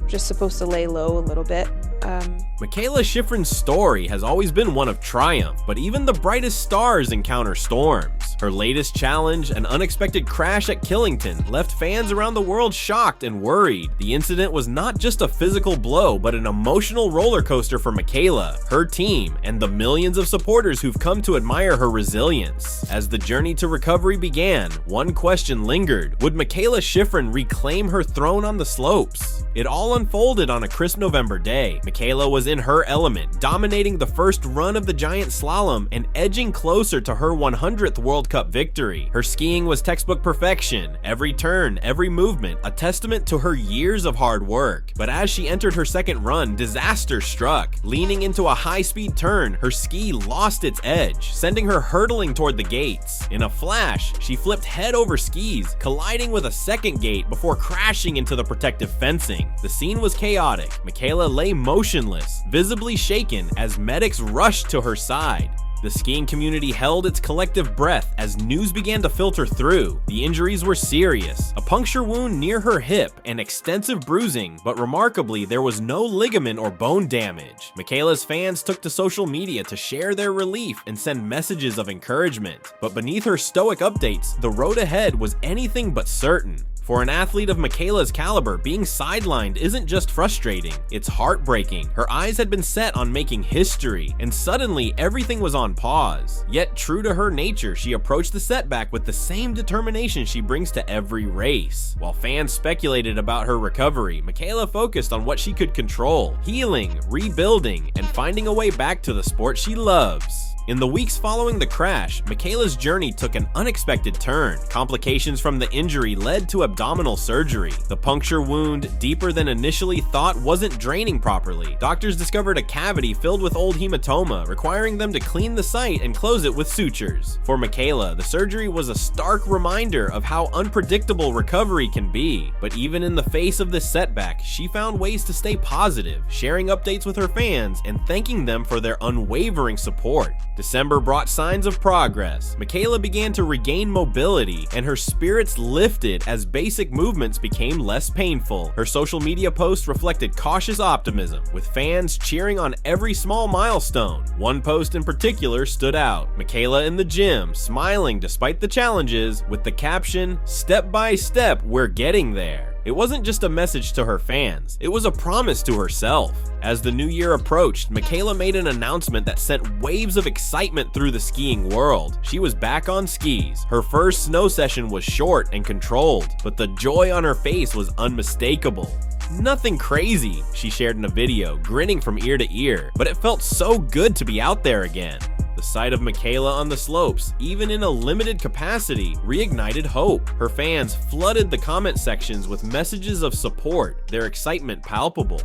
just supposed to lay low a little bit. Mikaela Shiffrin's story has always been one of triumph, but even the brightest stars encounter storms. Her latest challenge, an unexpected crash at Killington, left fans around the world shocked and worried. The incident was not just a physical blow, but an emotional roller coaster for Mikaela, her team, and the millions of supporters who've come to admire her resilience. As the journey to recovery began, one question lingered: would Mikaela Shiffrin reclaim her throne on the slopes? It all unfolded on a crisp November day. Mikaela was in her element, dominating the first run of the giant slalom and edging closer to her 100th World Cup victory. Her skiing was textbook perfection, every turn, every movement, a testament to her years of hard work. But as she entered her second run, disaster struck. Leaning into a high-speed turn, her ski lost its edge, sending her hurtling toward the gates. In a flash, she flipped head over skis, colliding with a second gate before crashing into the protective fencing. The scene was chaotic. Mikaela lay motionless, visibly shaken as medics rushed to her side. The skiing community held its collective breath as news began to filter through. The injuries were serious: a puncture wound near her hip and extensive bruising, but remarkably, there was no ligament or bone damage. Mikaela's fans took to social media to share their relief and send messages of encouragement. But beneath her stoic updates, the road ahead was anything but certain. For an athlete of Mikaela's caliber, being sidelined isn't just frustrating, it's heartbreaking. Her eyes had been set on making history, and suddenly everything was on pause. Yet, true to her nature, she approached the setback with the same determination she brings to every race. While fans speculated about her recovery, Mikaela focused on what she could control: healing, rebuilding, and finding a way back to the sport she loves. In the weeks following the crash, Mikaela's journey took an unexpected turn. Complications from the injury led to abdominal surgery. The puncture wound, deeper than initially thought, wasn't draining properly. Doctors discovered a cavity filled with old hematoma, requiring them to clean the site and close it with sutures. For Mikaela, the surgery was a stark reminder of how unpredictable recovery can be. But even in the face of this setback, she found ways to stay positive, sharing updates with her fans and thanking them for their unwavering support. December brought signs of progress. Mikaela began to regain mobility, and her spirits lifted as basic movements became less painful. Her social media posts reflected cautious optimism, with fans cheering on every small milestone. One post in particular stood out: Mikaela in the gym, smiling despite the challenges, with the caption, "Step by step, we're getting there." It wasn't just a message to her fans, it was a promise to herself. As the new year approached, Mikaela made an announcement that sent waves of excitement through the skiing world. She was back on skis. Her first snow session was short and controlled, but the joy on her face was unmistakable. "Nothing crazy," she shared in a video, grinning from ear to ear, but it felt so good to be out there again. The sight of Mikaela on the slopes, even in a limited capacity, reignited hope. Her fans flooded the comment sections with messages of support, their excitement palpable.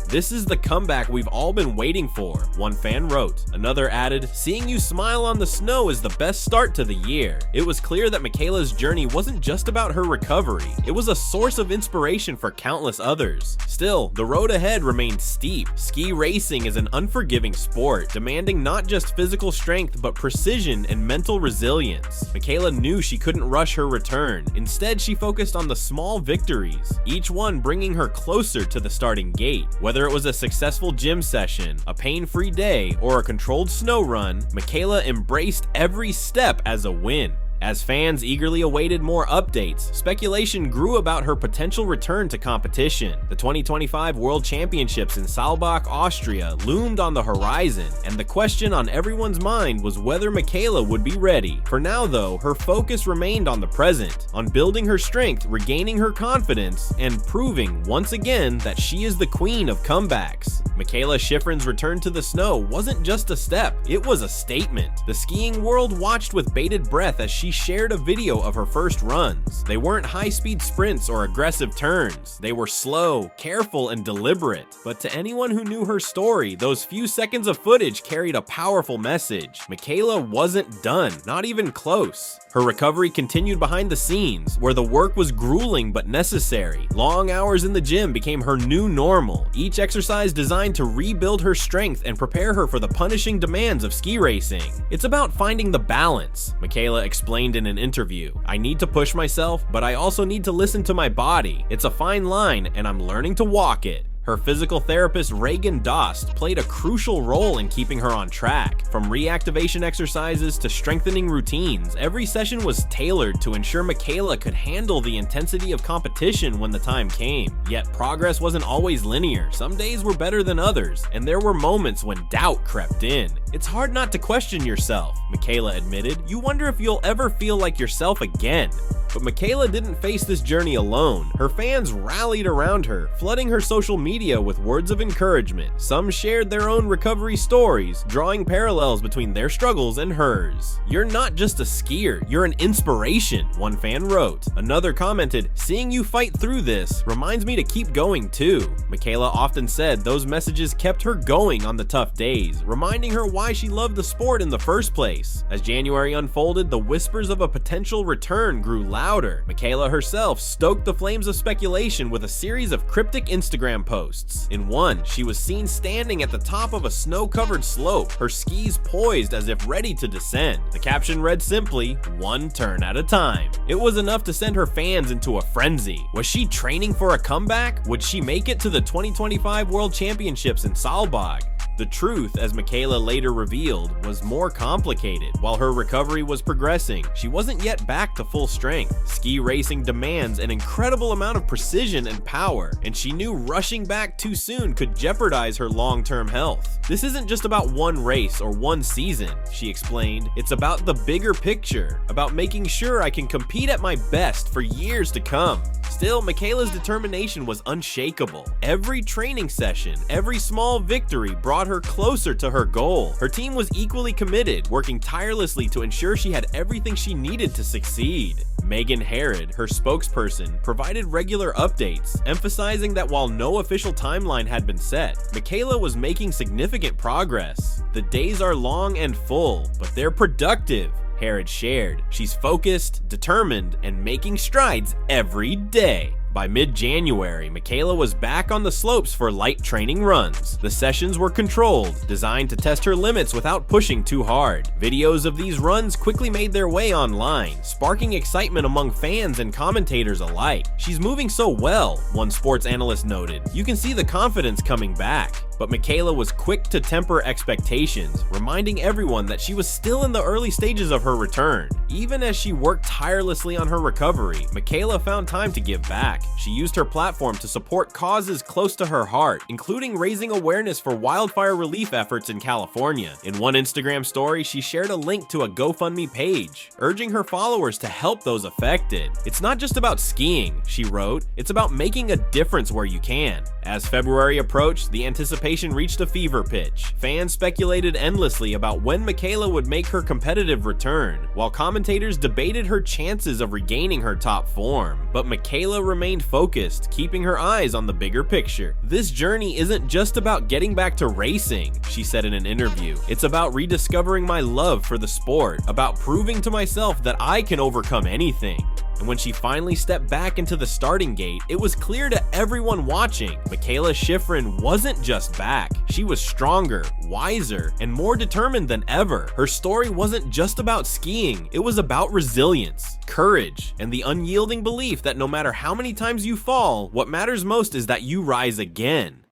"This is the comeback we've all been waiting for," one fan wrote. Another added, "Seeing you smile on the snow is the best start to the year." It was clear that Mikaela's journey wasn't just about her recovery, it was a source of inspiration for countless others. Still, the road ahead remained steep. Ski racing is an unforgiving sport, demanding not just physical strength but precision and mental resilience. Mikaela knew she couldn't rush her return. Instead, she focused on the small victories, each one bringing her closer to the starting gate. Whether it was a successful gym session, a pain-free day, or a controlled snow run, Mikaela embraced every step as a win. As fans eagerly awaited more updates, speculation grew about her potential return to competition. The 2025 World Championships in Saalbach, Austria loomed on the horizon, and the question on everyone's mind was whether Mikaela would be ready. For now though, her focus remained on the present, on building her strength, regaining her confidence, and proving once again that she is the queen of comebacks. Mikaela Shiffrin's return to the snow wasn't just a step, it was a statement. The skiing world watched with bated breath as she shared a video of her first runs. They weren't high-speed sprints or aggressive turns. They were slow, careful, and deliberate. But to anyone who knew her story, those few seconds of footage carried a powerful message. Mikaela wasn't done, not even close. Her recovery continued behind the scenes, where the work was grueling but necessary. Long hours in the gym became her new normal, each exercise designed to rebuild her strength and prepare her for the punishing demands of ski racing. "It's about finding the balance," Mikaela explained in an interview. "I need to push myself, but I also need to listen to my body. It's a fine line, and I'm learning to walk it." Her physical therapist Reagan Dost played a crucial role in keeping her on track. From reactivation exercises to strengthening routines, every session was tailored to ensure Mikaela could handle the intensity of competition when the time came. Yet progress wasn't always linear. Some days were better than others, and there were moments when doubt crept in. "It's hard not to question yourself," Mikaela admitted. "You wonder if you'll ever feel like yourself again." But Mikaela didn't face this journey alone. Her fans rallied around her, flooding her social media with words of encouragement. Some shared their own recovery stories, drawing parallels between their struggles and hers. "You're not just a skier, you're an inspiration," one fan wrote. Another commented, "Seeing you fight through this reminds me to keep going too." Mikaela often said those messages kept her going on the tough days, reminding her why she loved the sport in the first place. As January unfolded, the whispers of a potential return grew louder. Mikaela herself stoked the flames of speculation with a series of cryptic Instagram posts. In one, she was seen standing at the top of a snow-covered slope, her skis poised as if ready to descend. The caption read simply, "One turn at a time." It was enough to send her fans into a frenzy. Was she training for a comeback? Would she make it to the 2025 World Championships in Saalbach? The truth, as Mikaela later revealed, was more complicated. While her recovery was progressing, she wasn't yet back to full strength. Ski racing demands an incredible amount of precision and power, and she knew rushing back too soon could jeopardize her long-term health. "This isn't just about one race or one season," she explained. "It's about the bigger picture, about making sure I can compete at my best for years to come." Still, Mikaela's determination was unshakable. Every training session, every small victory brought her closer to her goal. Her team was equally committed, working tirelessly to ensure she had everything she needed to succeed. Megan Herod, her spokesperson, provided regular updates, emphasizing that while no official timeline had been set, Mikaela was making significant progress. "The days are long and full, but they're productive," Herod shared. "She's focused, determined, and making strides every day." By mid-January, Mikaela was back on the slopes for light training runs. The sessions were controlled, designed to test her limits without pushing too hard. Videos of these runs quickly made their way online, sparking excitement among fans and commentators alike. "She's moving so well," one sports analyst noted. "You can see the confidence coming back." But Mikaela was quick to temper expectations, reminding everyone that she was still in the early stages of her return. Even as she worked tirelessly on her recovery, Mikaela found time to give back. She used her platform to support causes close to her heart, including raising awareness for wildfire relief efforts in California. In one Instagram story, she shared a link to a GoFundMe page, urging her followers to help those affected. "It's not just about skiing," she wrote, "it's about making a difference where you can." As February approached, the anticipation reached a fever pitch. Fans speculated endlessly about when Mikaela would make her competitive return, while commentators debated her chances of regaining her top form. But Mikaela remained focused, keeping her eyes on the bigger picture. "This journey isn't just about getting back to racing," she said in an interview. "It's about rediscovering my love for the sport, about proving to myself that I can overcome anything." And when she finally stepped back into the starting gate, it was clear to everyone watching, Mikaela Shiffrin wasn't just back. She was stronger, wiser, and more determined than ever. Her story wasn't just about skiing, it was about resilience, courage, and the unyielding belief that no matter how many times you fall, what matters most is that you rise again.